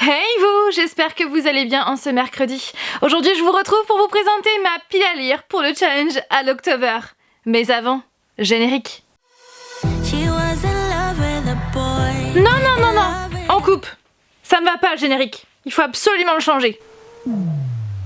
Hey vous, j'espère que vous allez bien en ce mercredi. Aujourd'hui je vous retrouve pour vous présenter ma pile à lire pour le challenge à l'October. Mais avant, générique. Non, on coupe. Ça ne va pas le générique, il faut absolument le changer.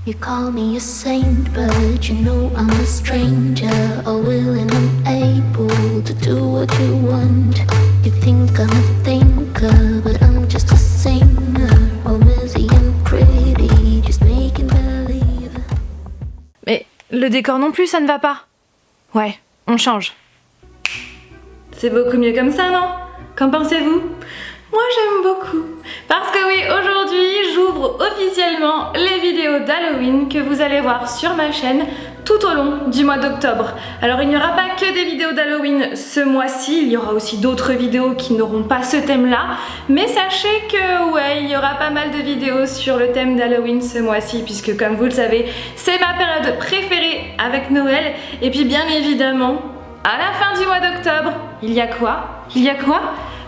You call me a saint, but you know I'm a stranger, all willing and able to do what you want. You think I'm a thinker, but I'm just a singer, all busy and pretty, just making believe. Mais le décor non plus, ça ne va pas. Ouais, on change. C'est beaucoup mieux comme ça, non? Qu'en pensez-vous? Moi j'aime beaucoup. Parce que oui, aujourd'hui j'ouvre officiellement les vidéos d'Halloween que vous allez voir sur ma chaîne tout au long du mois d'octobre. Alors il n'y aura pas que des vidéos d'Halloween ce mois-ci, il y aura aussi d'autres vidéos qui n'auront pas ce thème-là. Mais sachez que ouais, il y aura pas mal de vidéos sur le thème d'Halloween ce mois-ci, puisque comme vous le savez, c'est ma période préférée avec Noël. Et puis bien évidemment, à la fin du mois d'octobre, il y a quoi?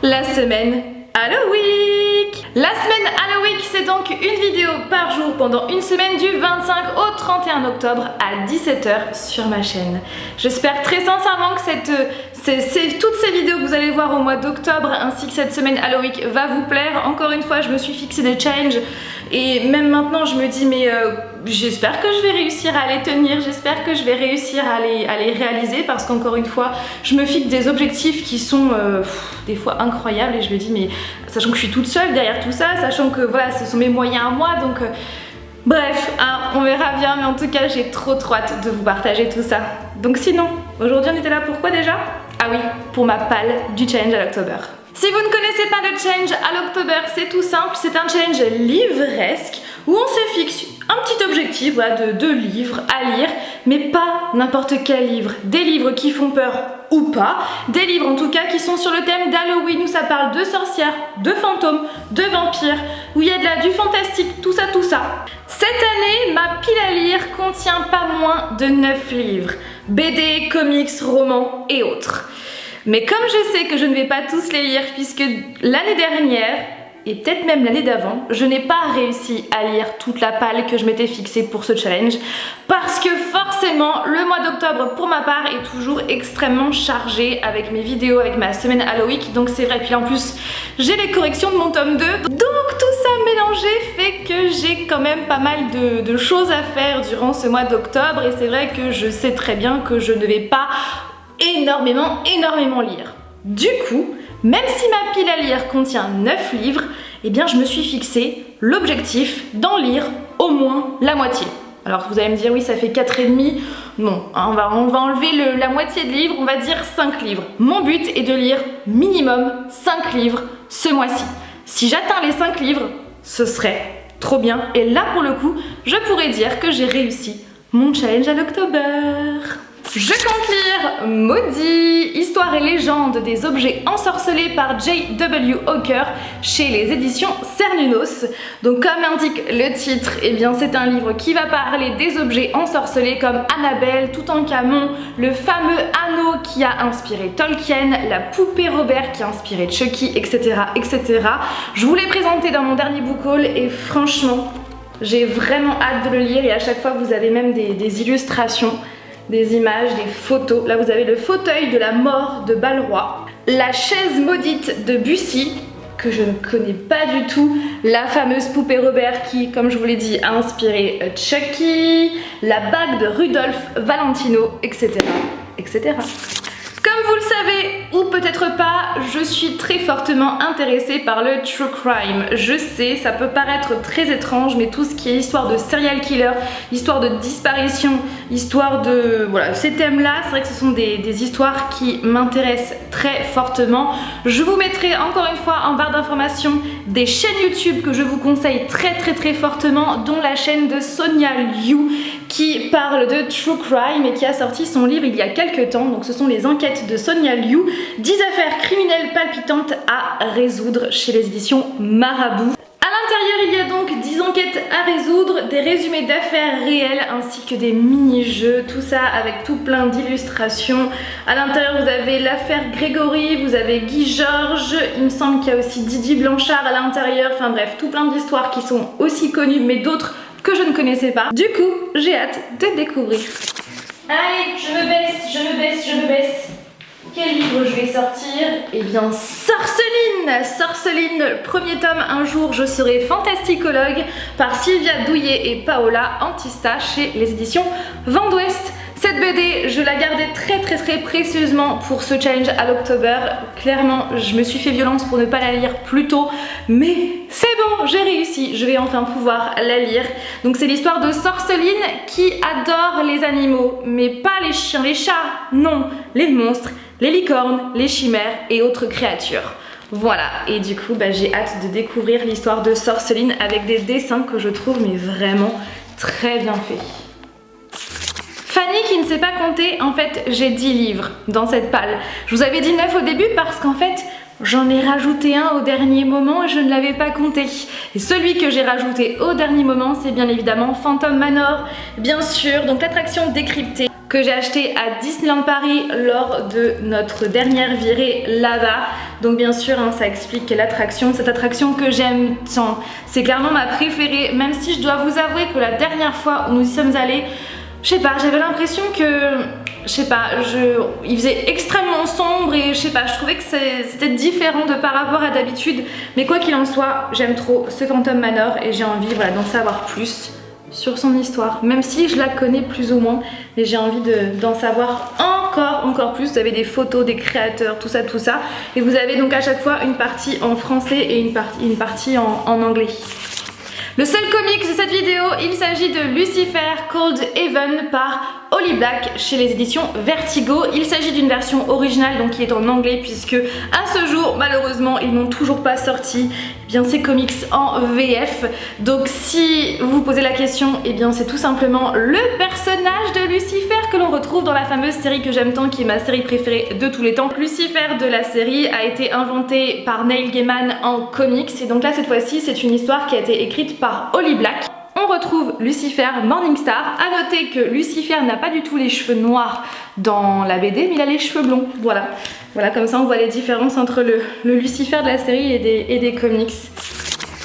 La semaine Halloween. La semaine Halloween, c'est donc une vidéo par jour pendant une semaine du 25 au 31 octobre à 17 h sur ma chaîne. J'espère très sincèrement que toutes ces vidéos que vous allez voir au mois d'octobre ainsi que cette semaine Halloween va vous plaire. Encore une fois, je me suis fixé des challenges et même maintenant je me dis mais j'espère que je vais réussir à les tenir, j'espère que je vais réussir à les réaliser, parce qu'encore une fois je me fixe des objectifs qui sont des fois incroyables et je me dis mais sachant que je suis toute seule derrière tout ça, sachant que voilà ce sont mes moyens à moi, donc bref hein, on verra bien, mais en tout cas j'ai trop hâte de vous partager tout ça. Donc sinon aujourd'hui on était là pourquoi déjà? Ah oui, pour ma palle du challenge à l'October. Si vous ne connaissez pas le challenge à l'October, c'est tout simple, c'est un challenge livresque où on se fixe un petit objectif voilà, de livres à lire, mais pas n'importe quel livre. Des livres qui font peur ou pas, des livres en tout cas qui sont sur le thème d'Halloween, où ça parle de sorcières, de fantômes, de vampires, où il y a du fantastique, tout ça. Cette année, ma pile à lire contient pas moins de 9 livres, BD, comics, romans et autres. Mais comme je sais que je ne vais pas tous les lire, puisque l'année dernière, et peut-être même l'année d'avant, je n'ai pas réussi à lire toute la palle que je m'étais fixée pour ce challenge, parce que forcément le mois d'octobre pour ma part est toujours extrêmement chargé avec mes vidéos, avec ma semaine Halloween, donc c'est vrai. Puis en plus j'ai les corrections de mon tome 2, donc tout ça mélangé fait que j'ai quand même pas mal de choses à faire durant ce mois d'octobre, et c'est vrai que je sais très bien que je ne vais pas énormément lire. Du coup, même si ma pile à lire contient 9 livres, eh bien je me suis fixé l'objectif d'en lire au moins la moitié. Alors vous allez me dire oui ça fait 4,5, non, on va enlever la moitié de livres, on va dire 5 livres. Mon but est de lire minimum 5 livres ce mois-ci. Si j'atteins les 5 livres, ce serait trop bien, et là pour le coup, je pourrais dire que j'ai réussi mon challenge à l'October. Je compte lire Maudit, histoire et légende des objets ensorcelés par J.W. Hawker chez les éditions Cernunnos. Donc comme indique le titre, eh bien c'est un livre qui va parler des objets ensorcelés comme Annabelle, Toutankhamon, le fameux anneau qui a inspiré Tolkien, la poupée Robert qui a inspiré Chucky, etc. Je vous l'ai présenté dans mon dernier book haul et franchement, j'ai vraiment hâte de le lire, et à chaque fois vous avez même des illustrations, des images, des photos. Là vous avez le fauteuil de la mort de Balroi, la chaise maudite de Bussy que je ne connais pas du tout, la fameuse poupée Robert qui, comme je vous l'ai dit, a inspiré Chucky, la bague de Rudolph Valentino, etc. Comme vous le savez, ou peut-être pas, je suis très fortement intéressée par le true crime. Je sais, ça peut paraître très étrange, mais tout ce qui est histoire de serial killer, histoire de disparition, histoire de... voilà, ces thèmes-là, c'est vrai que ce sont des histoires qui m'intéressent très fortement. Je vous mettrai encore une fois en barre d'informations des chaînes YouTube que je vous conseille très fortement, dont la chaîne de Sonia Liu, qui parle de true crime et qui a sorti son livre il y a quelques temps. Donc ce sont les enquêtes de Sonia Liu, 10 affaires criminelles palpitantes à résoudre chez les éditions Marabout. À l'intérieur, il y a donc 10 enquêtes à résoudre, des résumés d'affaires réelles ainsi que des mini-jeux, tout ça avec tout plein d'illustrations. À l'intérieur vous avez l'affaire Grégory, vous avez Guy Georges, il me semble qu'il y a aussi Didi Blanchard à l'intérieur, enfin bref, tout plein d'histoires qui sont aussi connues mais d'autres que je ne connaissais pas. Du coup, j'ai hâte de découvrir. Allez, je me baisse. Quel livre je vais sortir? Eh bien, Sorceline, le premier tome, Un jour je serai fantasticologue, par Sylvia Douillet et Paola Antista chez les éditions Vent d'Ouest. Cette BD, je la gardais très précieusement pour ce challenge à l'October. Clairement, je me suis fait violence pour ne pas la lire plus tôt, mais c'est bon, j'ai réussi, je vais enfin pouvoir la lire. Donc c'est l'histoire de Sorceline qui adore les animaux, mais pas les chiens, les chats, non, les monstres, les licornes, les chimères et autres créatures. Voilà, et du coup j'ai hâte de découvrir l'histoire de Sorceline avec des dessins que je trouve mais vraiment très bien faits. Fanny qui ne sait pas compter, en fait j'ai 10 livres dans cette palle. Je vous avais dit 9 au début parce qu'en fait j'en ai rajouté un au dernier moment et je ne l'avais pas compté. Et celui que j'ai rajouté au dernier moment, c'est bien évidemment Phantom Manor, bien sûr, donc l'attraction décryptée que j'ai acheté à Disneyland Paris lors de notre dernière virée là-bas. Donc bien sûr, ça explique l'attraction, cette attraction que j'aime tant. C'est clairement ma préférée, même si je dois vous avouer que la dernière fois où nous y sommes allés, je sais pas, j'avais l'impression que, je sais pas, il faisait extrêmement sombre et je sais pas, je trouvais que c'était différent de par rapport à d'habitude. Mais quoi qu'il en soit, j'aime trop ce Phantom Manor et j'ai envie d'en savoir plus sur son histoire. Même si je la connais plus ou moins, mais j'ai envie d'en savoir encore plus. Vous avez des photos des créateurs, tout ça. Et vous avez donc à chaque fois une partie en français et une partie en anglais. Le seul comics de cette vidéo, il s'agit de Lucifer Cold Heaven par Holly Black chez les éditions Vertigo. Il s'agit d'une version originale donc qui est en anglais puisque à ce jour malheureusement ils n'ont toujours pas sorti ces comics en VF. Donc si vous vous posez la question, c'est tout simplement le personnage de Lucifer que l'on retrouve dans la fameuse série que j'aime tant, qui est ma série préférée de tous les temps. Lucifer de la série a été inventé par Neil Gaiman en comics et donc là cette fois-ci c'est une histoire qui a été écrite par Holly Black. On retrouve Lucifer Morningstar. À noter que Lucifer n'a pas du tout les cheveux noirs dans la BD, mais il a les cheveux blonds. Voilà, comme ça on voit les différences entre le Lucifer de la série et des comics.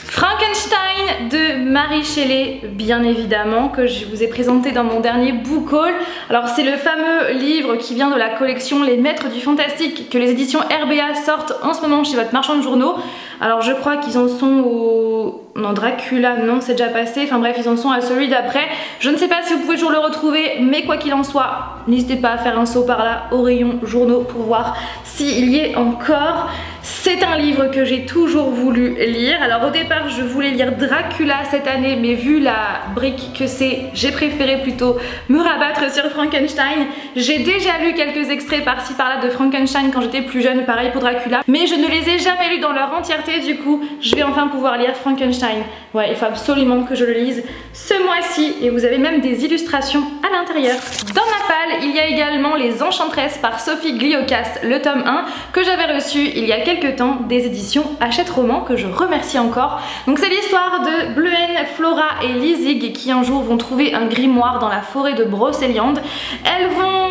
Frankenstein de Mary Shelley, bien évidemment, que je vous ai présenté dans mon dernier book haul. Alors c'est le fameux livre qui vient de la collection Les Maîtres du Fantastique que les éditions RBA sortent en ce moment chez votre marchand de journaux. Alors je crois qu'ils en sont au... Non, Dracula, non, c'est déjà passé. Enfin bref, ils en sont à celui d'après. Je ne sais pas si vous pouvez toujours le retrouver, mais quoi qu'il en soit, n'hésitez pas à faire un saut par là au rayon journaux pour voir s'il y est encore. C'est un livre que j'ai toujours voulu lire. Alors au départ je voulais lire Dracula cette année, mais vu la brique que c'est, j'ai préféré plutôt me rabattre sur Frankenstein. J'ai déjà lu quelques extraits par-ci par-là de Frankenstein quand j'étais plus jeune, pareil pour Dracula, mais je ne les ai jamais lus dans leur entièreté. Du coup je vais enfin pouvoir lire Frankenstein. Ouais, il faut absolument que je le lise ce mois-ci et vous avez même des illustrations à l'intérieur. Dans ma palle, il y a également Les Enchantresses par Sophie Gliocast, le tome 1 que j'avais reçu il y a quelques temps des éditions Hachette Roman, que je remercie encore. Donc c'est l'histoire de Bleuhen, Flora et Lizig qui un jour vont trouver un grimoire dans la forêt de Brocéliande. Elles vont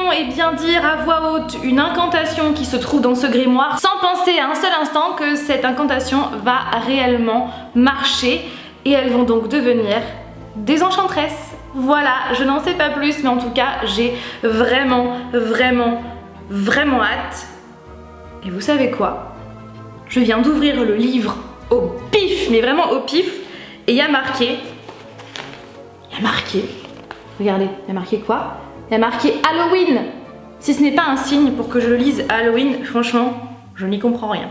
dire à voix haute une incantation qui se trouve dans ce grimoire sans penser à un seul instant que cette incantation va réellement marcher et elles vont donc devenir des enchantresses. Voilà, je n'en sais pas plus, mais en tout cas j'ai vraiment hâte. Et vous savez quoi? Je viens d'ouvrir le livre au pif, mais vraiment au pif, et il y a marqué, regardez, il y a marqué quoi? Il y a marqué Halloween. Si ce n'est pas un signe pour que je le lise à Halloween, franchement, je n'y comprends rien.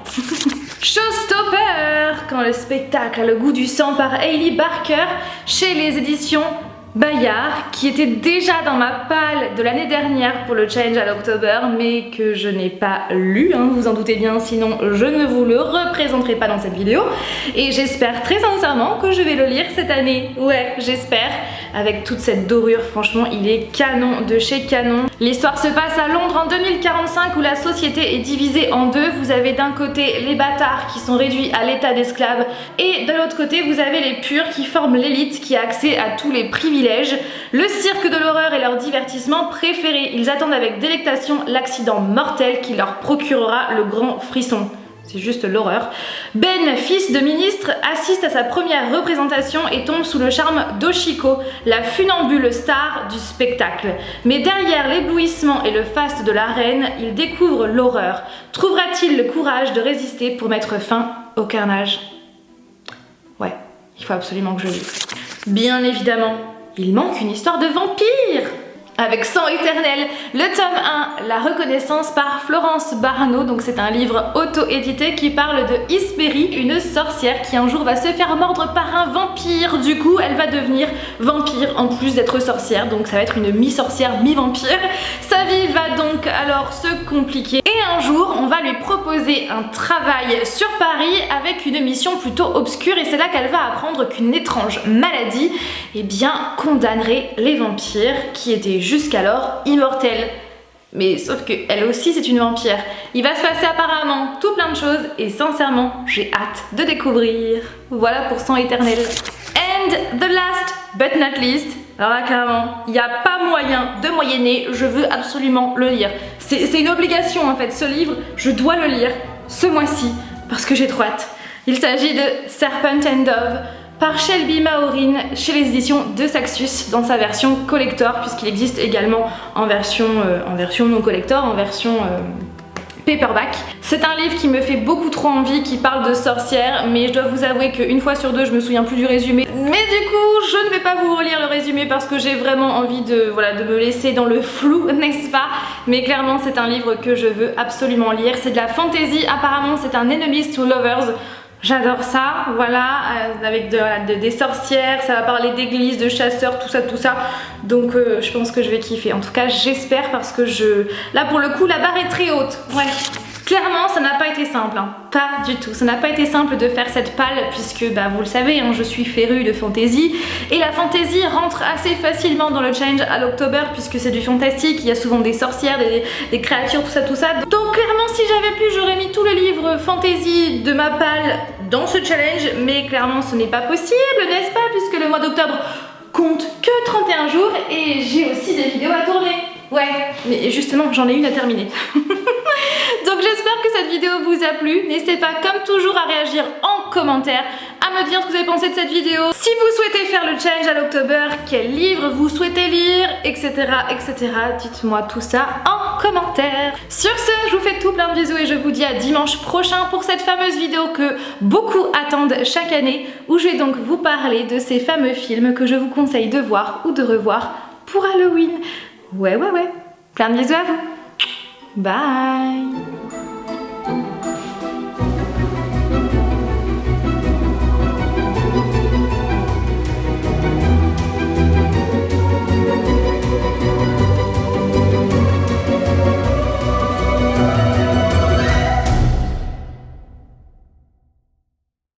Showstopper, quand le spectacle a le goût du sang par Hailey Barker chez les éditions Bayard, qui était déjà dans ma palle de l'année dernière pour le challenge à l'October, mais que je n'ai pas lu, vous vous en doutez bien, sinon je ne vous le représenterai pas dans cette vidéo. Et j'espère très sincèrement que je vais le lire cette année. Ouais, j'espère. Avec toute cette dorure, franchement, il est canon de chez canon. L'histoire se passe à Londres en 2045 où la société est divisée en deux. Vous avez d'un côté les bâtards qui sont réduits à l'état d'esclaves et de l'autre côté vous avez les purs qui forment l'élite qui a accès à tous les privilèges. Le cirque de l'horreur est leur divertissement préféré. Ils attendent avec délectation l'accident mortel qui leur procurera le grand frisson. C'est juste l'horreur. Ben, fils de ministre, assiste à sa première représentation et tombe sous le charme d'Oshiko, la funambule star du spectacle. Mais derrière l'éblouissement et le faste de la reine, il découvre l'horreur. Trouvera-t-il le courage de résister pour mettre fin au carnage? Ouais, il faut absolument que je lise. Bien évidemment, il manque une histoire de vampire avec Sang éternel, le tome 1, La reconnaissance par Florence Barano. Donc c'est un livre auto-édité qui parle de Hespérie, une sorcière qui un jour va se faire mordre par un vampire. Du coup, elle va devenir vampire en plus d'être sorcière. Donc ça va être une mi-sorcière, mi-vampire. Sa vie va donc alors se compliquer. Et un jour, on va lui proposer un travail sur Paris avec une mission plutôt obscure. Et c'est là qu'elle va apprendre qu'une étrange maladie, eh bien, condamnerait les vampires qui étaient jusqu'alors immortelle. Mais sauf que elle aussi c'est une vampire. Il va se passer apparemment tout plein de choses et sincèrement j'ai hâte de découvrir. Voilà pour Sang éternel. And the last but not least, alors là clairement il n'y a pas moyen de moyenner, je veux absolument le lire. C'est une obligation en fait, ce livre je dois le lire ce mois-ci parce que j'ai trop hâte. Il s'agit de Serpent and Dove par Shelby Maureen chez les éditions de Saxus dans sa version collector, puisqu'il existe également en version non collector, en version paperback. C'est un livre qui me fait beaucoup trop envie, qui parle de sorcières, mais je dois vous avouer qu'une fois sur deux je me souviens plus du résumé. Mais du coup je ne vais pas vous relire le résumé parce que j'ai vraiment envie de me laisser dans le flou, n'est-ce pas? Mais clairement c'est un livre que je veux absolument lire. C'est de la fantasy, apparemment c'est un enemies to lovers. J'adore ça, voilà, avec des sorcières, ça va parler d'églises, de chasseurs, tout ça. Donc je pense que je vais kiffer. En tout cas, j'espère parce que là pour le coup, la barre est très haute. Ouais. Clairement, ça n'a pas été simple, hein. Pas du tout. Ça n'a pas été simple de faire cette palle puisque, bah, vous le savez, hein, je suis férue de fantasy et la fantasy rentre assez facilement dans le challenge à l'October puisque c'est du fantastique. Il y a souvent des sorcières, des créatures, tout ça. Donc clairement, si j'avais pu, j'aurais mis tous les livres fantasy de ma palle dans ce challenge, mais clairement, ce n'est pas possible, n'est-ce pas, puisque le mois d'octobre compte que 31 jours et j'ai aussi des vidéos à tourner. Ouais, mais justement, j'en ai une à terminer. Donc j'espère que cette vidéo vous a plu. N'hésitez pas, comme toujours, à réagir en commentaire, à me dire ce que vous avez pensé de cette vidéo. Si vous souhaitez faire le challenge à l'October, quel livre vous souhaitez lire, etc. Dites-moi tout ça en commentaire. Sur ce, je vous fais tout plein de bisous et je vous dis à dimanche prochain pour cette fameuse vidéo que beaucoup attendent chaque année, où je vais donc vous parler de ces fameux films que je vous conseille de voir ou de revoir pour Halloween. Ouais. Plein de bisous à vous. Bye.